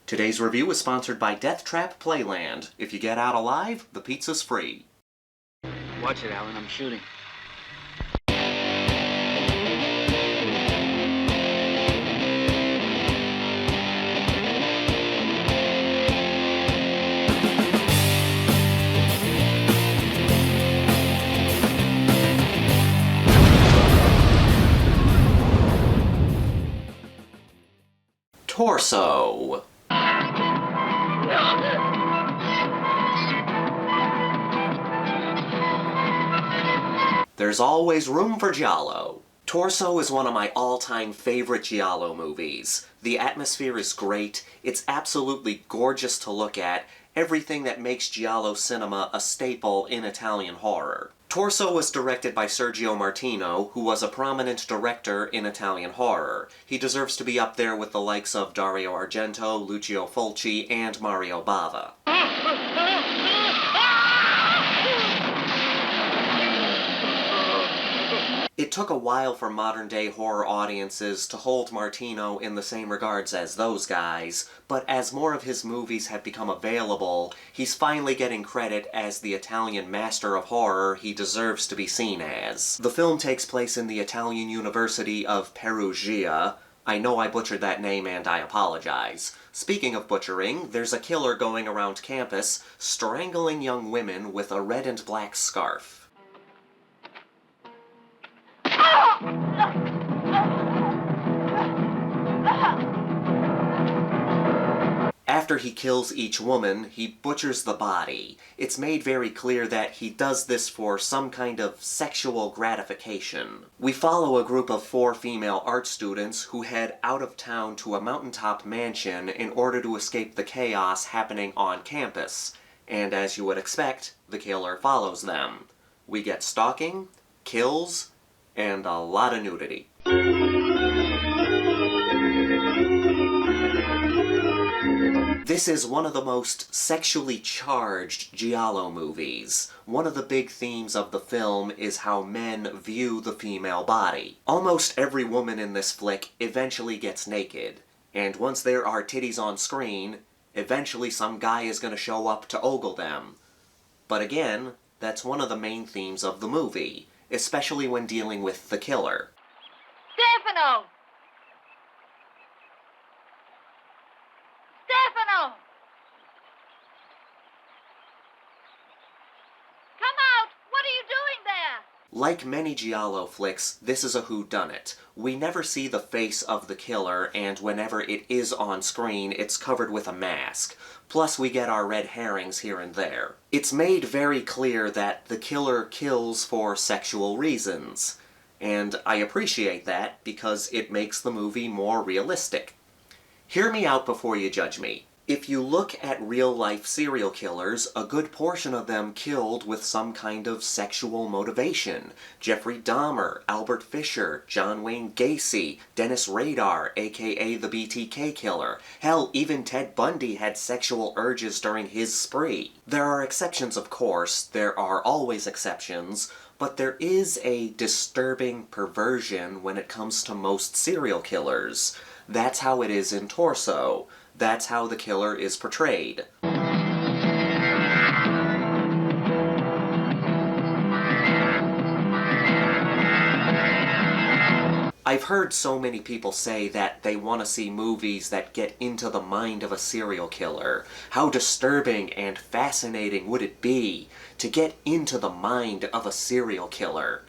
Today's review is sponsored by Death Trap Playland. If you get out alive, the pizza's free. Watch it, Alan. I'm shooting. Torso. There's always room for Giallo. Torso is one of my all-time favorite Giallo movies. The atmosphere is great, it's absolutely gorgeous to look at, everything that makes Giallo cinema a staple in Italian horror. Torso was directed by Sergio Martino, who was a prominent director in Italian horror. He deserves to be up there with the likes of Dario Argento, Lucio Fulci, and Mario Bava. It took a while for modern-day horror audiences to hold Martino in the same regards as those guys, but as more of his movies have become available, he's finally getting credit as the Italian master of horror he deserves to be seen as. The film takes place in the Italian University of Perugia. I know I butchered that name and I apologize. Speaking of butchering, there's a killer going around campus, strangling young women with a red and black scarf. After he kills each woman, he butchers the body. It's made very clear that he does this for some kind of sexual gratification. We follow a group of 4 female art students who head out of town to a mountaintop mansion in order to escape the chaos happening on campus. And as you would expect, the killer follows them. We get stalking, kills, and a lot of nudity. This is one of the most sexually charged Giallo movies. One of the big themes of the film is how men view the female body. Almost every woman in this flick eventually gets naked, and once there are titties on screen, eventually some guy is going to show up to ogle them. But again, that's one of the main themes of the movie, especially when dealing with the killer. Stefano! Stefano! Come out! What are you doing there? Like many Giallo flicks, this is a whodunit. We never see the face of the killer, and whenever it is on screen, it's covered with a mask. Plus we get our red herrings here and there. It's made very clear that the killer kills for sexual reasons. And I appreciate that because it makes the movie more realistic. Hear me out before you judge me. If you look at real-life serial killers, a good portion of them killed with some kind of sexual motivation. Jeffrey Dahmer, Albert Fisher, John Wayne Gacy, Dennis Rader, aka the BTK killer. Hell, even Ted Bundy had sexual urges during his spree. There are exceptions, of course, there are always exceptions, but there is a disturbing perversion when it comes to most serial killers. That's how it is in Torso. That's how the killer is portrayed. I've heard so many people say that they want to see movies that get into the mind of a serial killer. How disturbing and fascinating would it be to get into the mind of a serial killer?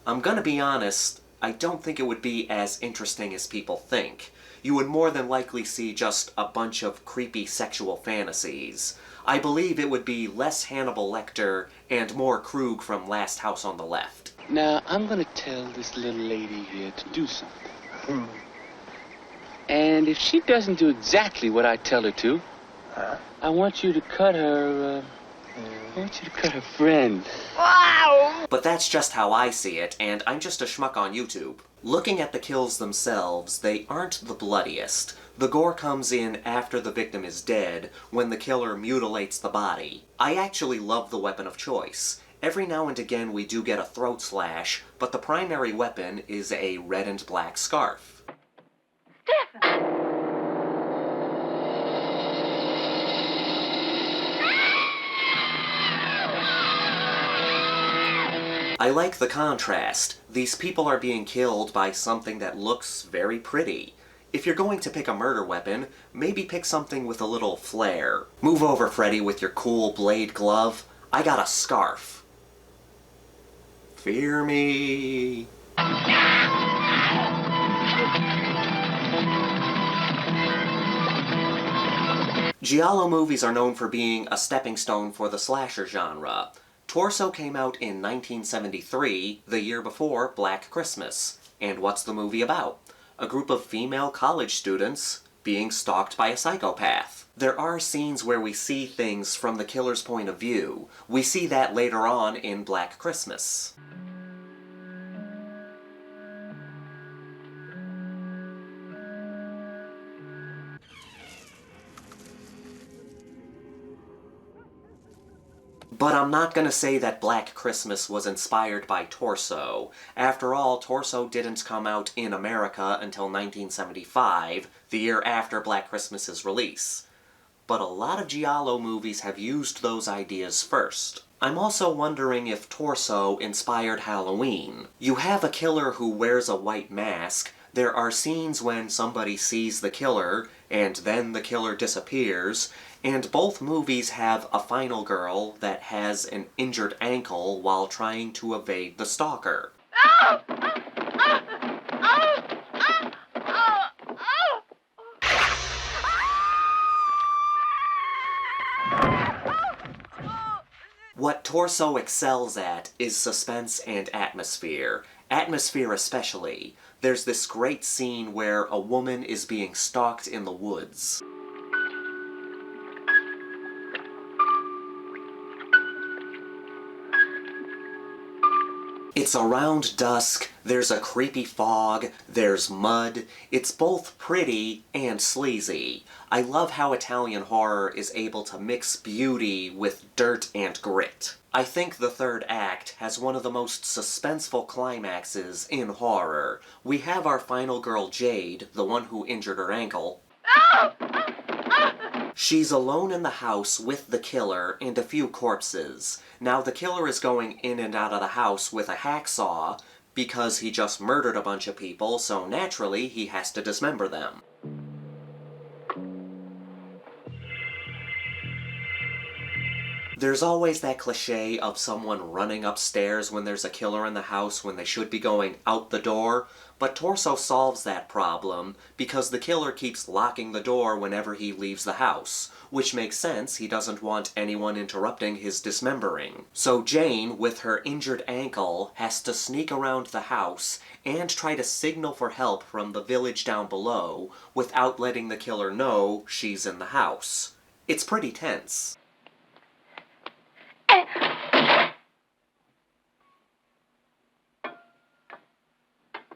I'm gonna be honest, I don't think it would be as interesting as people think. You would more than likely see just a bunch of creepy sexual fantasies. I believe it would be less Hannibal Lecter and more Krug from Last House on the Left. Now, I'm gonna tell this little lady here to do something. And if she doesn't do exactly what I tell her to, I want you to cut her, I want you to cut her friend. Wow! But that's just how I see it, and I'm just a schmuck on YouTube. Looking at the kills themselves, they aren't the bloodiest. The gore comes in after the victim is dead, when the killer mutilates the body. I actually love the weapon of choice. Every now and again we do get a throat slash, but the primary weapon is a red and black scarf. Stefano! I like the contrast. These people are being killed by something that looks very pretty. If you're going to pick a murder weapon, maybe pick something with a little flair. Move over, Freddy, with your cool blade glove. I got a scarf. Fear me. Giallo movies are known for being a stepping stone for the slasher genre. Torso came out in 1973, the year before Black Christmas. And what's the movie about? A group of female college students being stalked by a psychopath. There are scenes where we see things from the killer's point of view. We see that later on in Black Christmas. But I'm not gonna say that Black Christmas was inspired by Torso. After all, Torso didn't come out in America until 1975, the year after Black Christmas's release. But a lot of Giallo movies have used those ideas first. I'm also wondering if Torso inspired Halloween. You have a killer who wears a white mask. There are scenes when somebody sees the killer, and then the killer disappears, and both movies have a final girl that has an injured ankle while trying to evade the stalker. Oh! What Torso excels at is suspense and atmosphere. Atmosphere especially. There's this great scene where a woman is being stalked in the woods. It's around dusk, there's a creepy fog, there's mud. It's both pretty and sleazy. I love how Italian horror is able to mix beauty with dirt and grit. I think the third act has one of the most suspenseful climaxes in horror. We have our final girl, Jade, the one who injured her ankle. She's alone in the house with the killer and a few corpses. Now the killer is going in and out of the house with a hacksaw because he just murdered a bunch of people, so naturally he has to dismember them. There's always that cliché of someone running upstairs when there's a killer in the house when they should be going out the door, but Torso solves that problem because the killer keeps locking the door whenever he leaves the house, which makes sense. He doesn't want anyone interrupting his dismembering. So Jane, with her injured ankle, has to sneak around the house and try to signal for help from the village down below without letting the killer know she's in the house. It's pretty tense.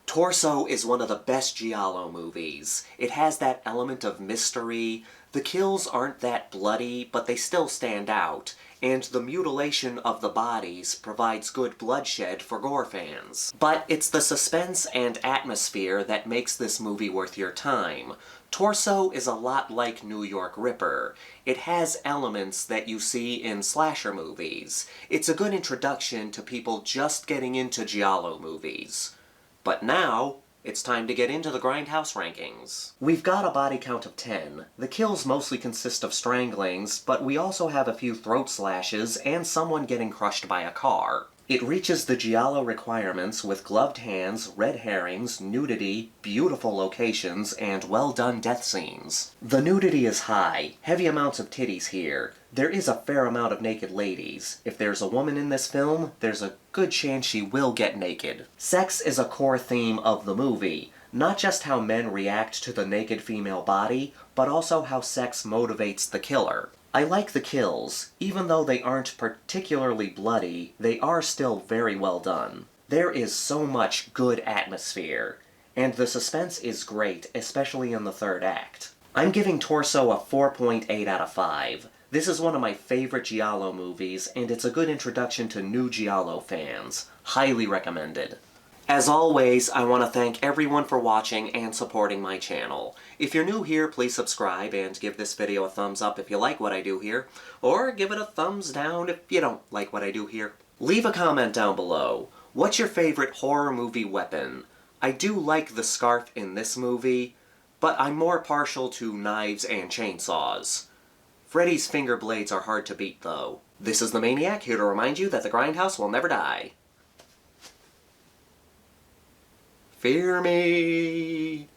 Torso is one of the best Giallo movies. It has that element of mystery. The kills aren't that bloody, but they still stand out, and the mutilation of the bodies provides good bloodshed for gore fans. But it's the suspense and atmosphere that makes this movie worth your time. Torso is a lot like New York Ripper. It has elements that you see in slasher movies. It's a good introduction to people just getting into Giallo movies. But now, it's time to get into the Grindhouse rankings. We've got a body count of 10. The kills mostly consist of stranglings, but we also have a few throat slashes and someone getting crushed by a car. It reaches the Giallo requirements with gloved hands, red herrings, nudity, beautiful locations, and well-done death scenes. The nudity is high, heavy amounts of titties here. There is a fair amount of naked ladies. If there's a woman in this film, there's a good chance she will get naked. Sex is a core theme of the movie. Not just how men react to the naked female body, but also how sex motivates the killer. I like the kills. Even though they aren't particularly bloody, they are still very well done. There is so much good atmosphere, and the suspense is great, especially in the third act. I'm giving Torso a 4.8 out of 5. This is one of my favorite Giallo movies, and it's a good introduction to new Giallo fans. Highly recommended. As always, I want to thank everyone for watching and supporting my channel. If you're new here, please subscribe and give this video a thumbs up if you like what I do here, or give it a thumbs down if you don't like what I do here. Leave a comment down below. What's your favorite horror movie weapon? I do like the scarf in this movie, but I'm more partial to knives and chainsaws. Freddy's finger blades are hard to beat, though. This is the Maniac, here to remind you that the Grindhouse will never die. Fear me!